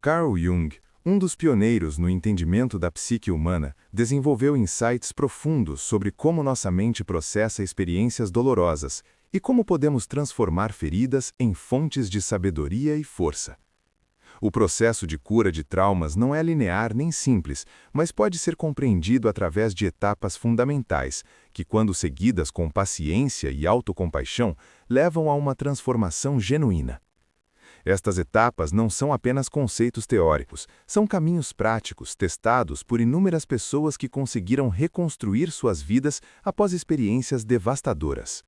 Carl Jung, um dos pioneiros no entendimento da psique humana, desenvolveu insights profundos sobre como nossa mente processa experiências dolorosas e como podemos transformar feridas em fontes de sabedoria e força. O processo de cura de traumas não é linear nem simples, mas pode ser compreendido através de etapas fundamentais, que, quando seguidas com paciência e autocompaixão, levam a uma transformação genuína. Estas etapas não são apenas conceitos teóricos, são caminhos práticos testados por inúmeras pessoas que conseguiram reconstruir suas vidas após experiências devastadoras.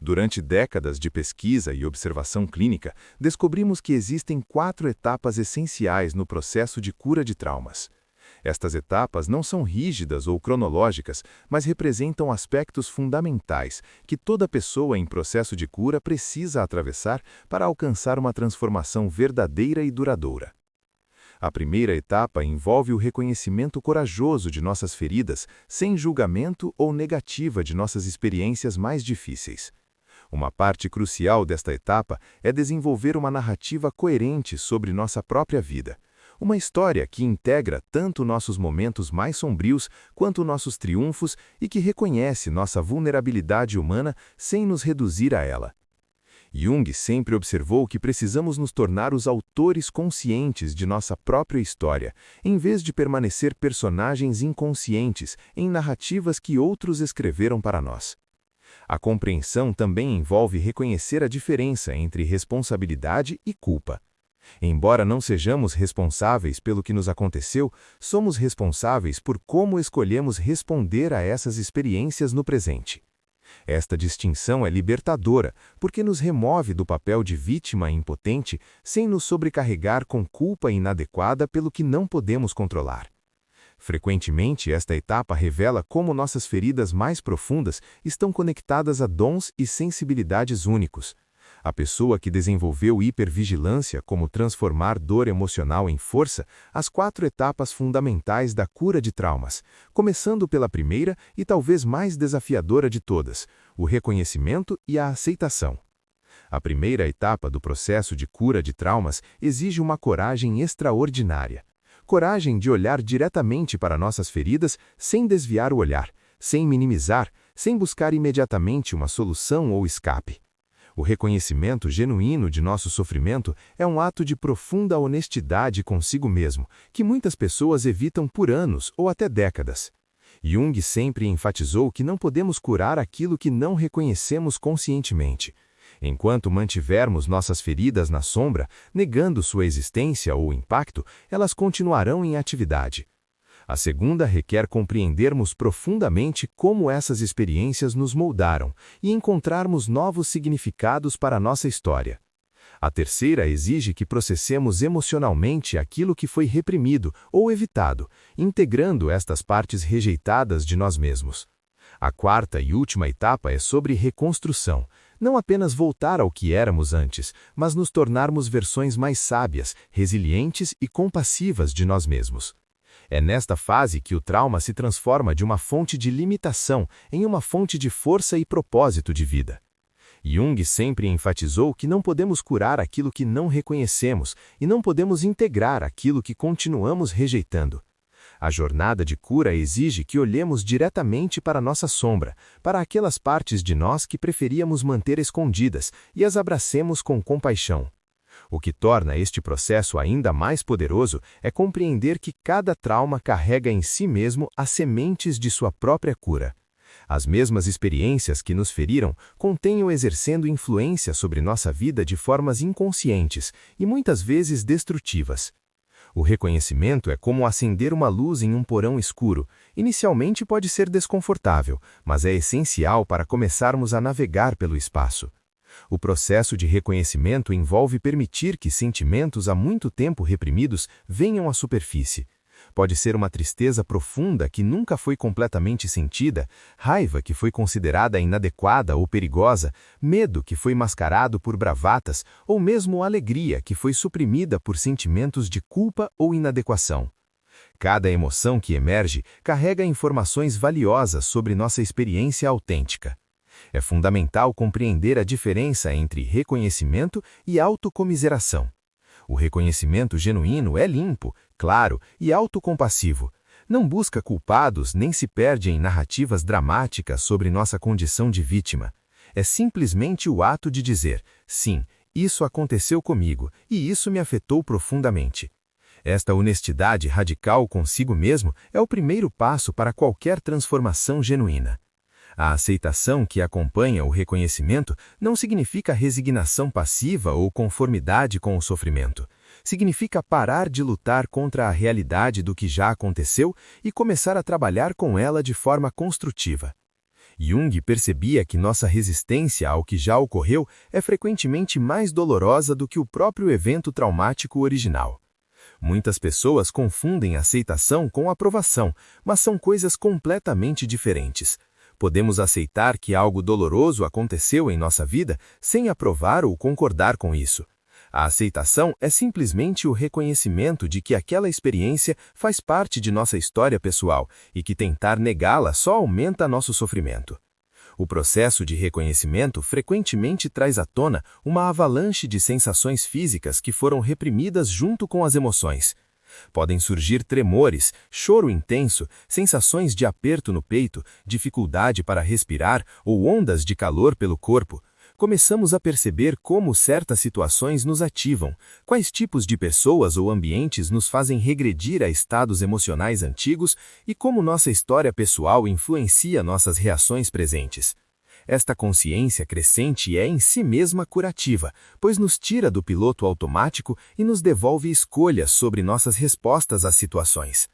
Durante décadas de pesquisa e observação clínica, descobrimos que existem 4 etapas essenciais no processo de cura de traumas. Estas etapas não são rígidas ou cronológicas, mas representam aspectos fundamentais que toda pessoa em processo de cura precisa atravessar para alcançar uma transformação verdadeira e duradoura. A primeira etapa envolve o reconhecimento corajoso de nossas feridas, sem julgamento ou negativa de nossas experiências mais difíceis. Uma parte crucial desta etapa é desenvolver uma narrativa coerente sobre nossa própria vida. Uma história que integra tanto nossos momentos mais sombrios quanto nossos triunfos e que reconhece nossa vulnerabilidade humana sem nos reduzir a ela. Jung sempre observou que precisamos nos tornar os autores conscientes de nossa própria história, em vez de permanecer personagens inconscientes em narrativas que outros escreveram para nós. A compreensão também envolve reconhecer a diferença entre responsabilidade e culpa. Embora não sejamos responsáveis pelo que nos aconteceu, somos responsáveis por como escolhemos responder a essas experiências no presente. Esta distinção é libertadora, porque nos remove do papel de vítima impotente sem nos sobrecarregar com culpa inadequada pelo que não podemos controlar. Frequentemente, esta etapa revela como nossas feridas mais profundas estão conectadas a dons e sensibilidades únicos. A pessoa que desenvolveu hipervigilância, como transformar dor emocional em força, as 4 etapas fundamentais da cura de traumas, começando pela primeira e talvez mais desafiadora de todas, o reconhecimento e a aceitação. A primeira etapa do processo de cura de traumas exige uma coragem extraordinária. Coragem de olhar diretamente para nossas feridas sem desviar o olhar, sem minimizar, sem buscar imediatamente uma solução ou escape. O reconhecimento genuíno de nosso sofrimento é um ato de profunda honestidade consigo mesmo, que muitas pessoas evitam por anos ou até décadas. Jung sempre enfatizou que não podemos curar aquilo que não reconhecemos conscientemente. Enquanto mantivermos nossas feridas na sombra, negando sua existência ou impacto, elas continuarão em atividade. A segunda requer compreendermos profundamente como essas experiências nos moldaram e encontrarmos novos significados para nossa história. A terceira exige que processemos emocionalmente aquilo que foi reprimido ou evitado, integrando estas partes rejeitadas de nós mesmos. A quarta e última etapa é sobre reconstrução. Não apenas voltar ao que éramos antes, mas nos tornarmos versões mais sábias, resilientes e compassivas de nós mesmos. É nesta fase que o trauma se transforma de uma fonte de limitação em uma fonte de força e propósito de vida. Jung sempre enfatizou que não podemos curar aquilo que não reconhecemos e não podemos integrar aquilo que continuamos rejeitando. A jornada de cura exige que olhemos diretamente para nossa sombra, para aquelas partes de nós que preferíamos manter escondidas, e as abracemos com compaixão. O que torna este processo ainda mais poderoso é compreender que cada trauma carrega em si mesmo as sementes de sua própria cura. As mesmas experiências que nos feriram continuam exercendo influência sobre nossa vida de formas inconscientes e muitas vezes destrutivas. O reconhecimento é como acender uma luz em um porão escuro. Inicialmente pode ser desconfortável, mas é essencial para começarmos a navegar pelo espaço. O processo de reconhecimento envolve permitir que sentimentos há muito tempo reprimidos venham à superfície. Pode ser uma tristeza profunda que nunca foi completamente sentida, raiva que foi considerada inadequada ou perigosa, medo que foi mascarado por bravatas, ou mesmo alegria que foi suprimida por sentimentos de culpa ou inadequação. Cada emoção que emerge carrega informações valiosas sobre nossa experiência autêntica. É fundamental compreender a diferença entre reconhecimento e autocomiseração. O reconhecimento genuíno é limpo, claro e autocompassivo. Não busca culpados nem se perde em narrativas dramáticas sobre nossa condição de vítima. É simplesmente o ato de dizer, sim, isso aconteceu comigo e isso me afetou profundamente. Esta honestidade radical consigo mesmo é o primeiro passo para qualquer transformação genuína. A aceitação que acompanha o reconhecimento não significa resignação passiva ou conformidade com o sofrimento. Significa parar de lutar contra a realidade do que já aconteceu e começar a trabalhar com ela de forma construtiva. Jung percebia que nossa resistência ao que já ocorreu é frequentemente mais dolorosa do que o próprio evento traumático original. Muitas pessoas confundem aceitação com aprovação, mas são coisas completamente diferentes. Podemos aceitar que algo doloroso aconteceu em nossa vida sem aprovar ou concordar com isso. A aceitação é simplesmente o reconhecimento de que aquela experiência faz parte de nossa história pessoal e que tentar negá-la só aumenta nosso sofrimento. O processo de reconhecimento frequentemente traz à tona uma avalanche de sensações físicas que foram reprimidas junto com as emoções. Podem surgir tremores, choro intenso, sensações de aperto no peito, dificuldade para respirar ou ondas de calor pelo corpo. Começamos a perceber como certas situações nos ativam, quais tipos de pessoas ou ambientes nos fazem regredir a estados emocionais antigos e como nossa história pessoal influencia nossas reações presentes. Esta consciência crescente é em si mesma curativa, pois nos tira do piloto automático e nos devolve escolhas sobre nossas respostas às situações.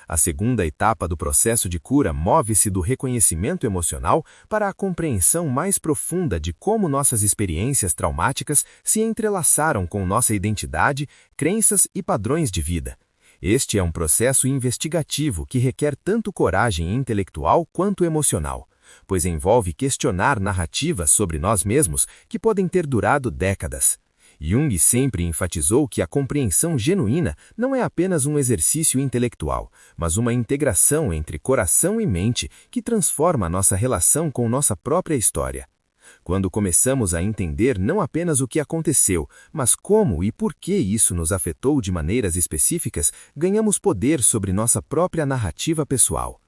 A segunda etapa do processo de cura move-se do reconhecimento emocional para a compreensão mais profunda de como nossas experiências traumáticas se entrelaçaram com nossa identidade, crenças e padrões de vida. Este é um processo investigativo que requer tanto coragem intelectual quanto emocional, pois envolve questionar narrativas sobre nós mesmos que podem ter durado décadas. Jung sempre enfatizou que a compreensão genuína não é apenas um exercício intelectual, mas uma integração entre coração e mente que transforma nossa relação com nossa própria história. Quando começamos a entender não apenas o que aconteceu, mas como e por que isso nos afetou de maneiras específicas, ganhamos poder sobre nossa própria narrativa pessoal.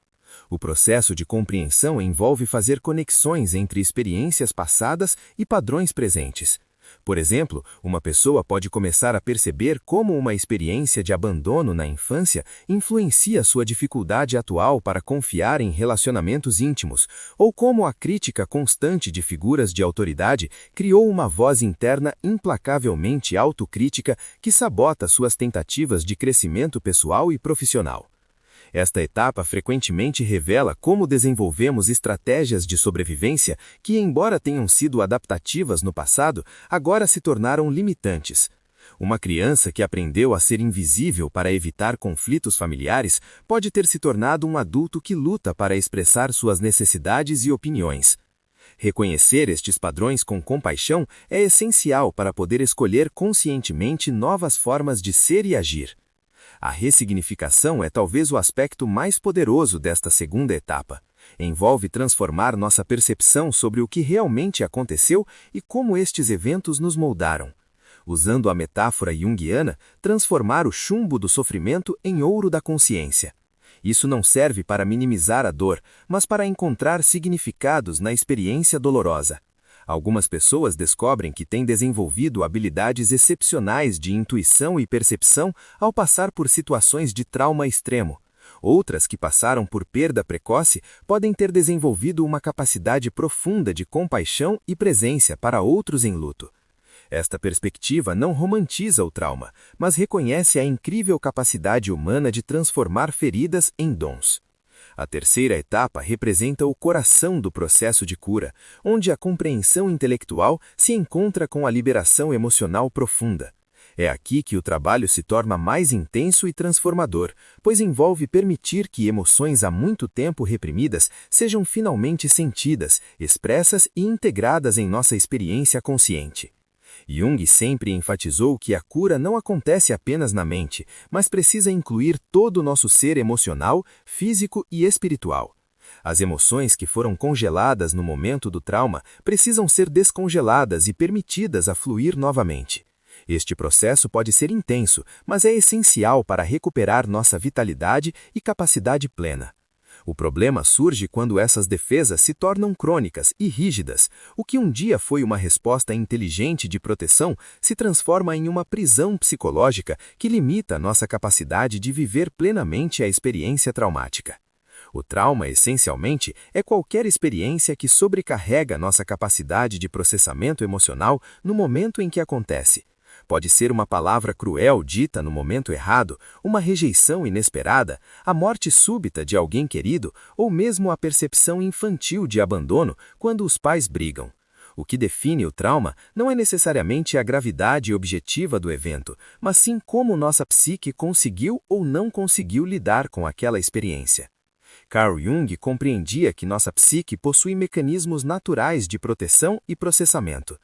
O processo de compreensão envolve fazer conexões entre experiências passadas e padrões presentes. Por exemplo, uma pessoa pode começar a perceber como uma experiência de abandono na infância influencia sua dificuldade atual para confiar em relacionamentos íntimos, ou como a crítica constante de figuras de autoridade criou uma voz interna implacavelmente autocrítica que sabota suas tentativas de crescimento pessoal e profissional. Esta etapa frequentemente revela como desenvolvemos estratégias de sobrevivência que, embora tenham sido adaptativas no passado, agora se tornaram limitantes. Uma criança que aprendeu a ser invisível para evitar conflitos familiares pode ter se tornado um adulto que luta para expressar suas necessidades e opiniões. Reconhecer estes padrões com compaixão é essencial para poder escolher conscientemente novas formas de ser e agir. A ressignificação é talvez o aspecto mais poderoso desta segunda etapa. Envolve transformar nossa percepção sobre o que realmente aconteceu e como estes eventos nos moldaram. Usando a metáfora junguiana, transformar o chumbo do sofrimento em ouro da consciência. Isso não serve para minimizar a dor, mas para encontrar significados na experiência dolorosa. Algumas pessoas descobrem que têm desenvolvido habilidades excepcionais de intuição e percepção ao passar por situações de trauma extremo. Outras que passaram por perda precoce podem ter desenvolvido uma capacidade profunda de compaixão e presença para outros em luto. Esta perspectiva não romantiza o trauma, mas reconhece a incrível capacidade humana de transformar feridas em dons. A terceira etapa representa o coração do processo de cura, onde a compreensão intelectual se encontra com a liberação emocional profunda. É aqui que o trabalho se torna mais intenso e transformador, pois envolve permitir que emoções há muito tempo reprimidas sejam finalmente sentidas, expressas e integradas em nossa experiência consciente. Jung sempre enfatizou que a cura não acontece apenas na mente, mas precisa incluir todo o nosso ser emocional, físico e espiritual. As emoções que foram congeladas no momento do trauma precisam ser descongeladas e permitidas a fluir novamente. Este processo pode ser intenso, mas é essencial para recuperar nossa vitalidade e capacidade plena. O problema surge quando essas defesas se tornam crônicas e rígidas. O que um dia foi uma resposta inteligente de proteção se transforma em uma prisão psicológica que limita nossa capacidade de viver plenamente a experiência traumática. O trauma, essencialmente, é qualquer experiência que sobrecarrega nossa capacidade de processamento emocional no momento em que acontece. Pode ser uma palavra cruel dita no momento errado, uma rejeição inesperada, a morte súbita de alguém querido ou mesmo a percepção infantil de abandono quando os pais brigam. O que define o trauma não é necessariamente a gravidade objetiva do evento, mas sim como nossa psique conseguiu ou não conseguiu lidar com aquela experiência. Carl Jung compreendia que nossa psique possui mecanismos naturais de proteção e processamento.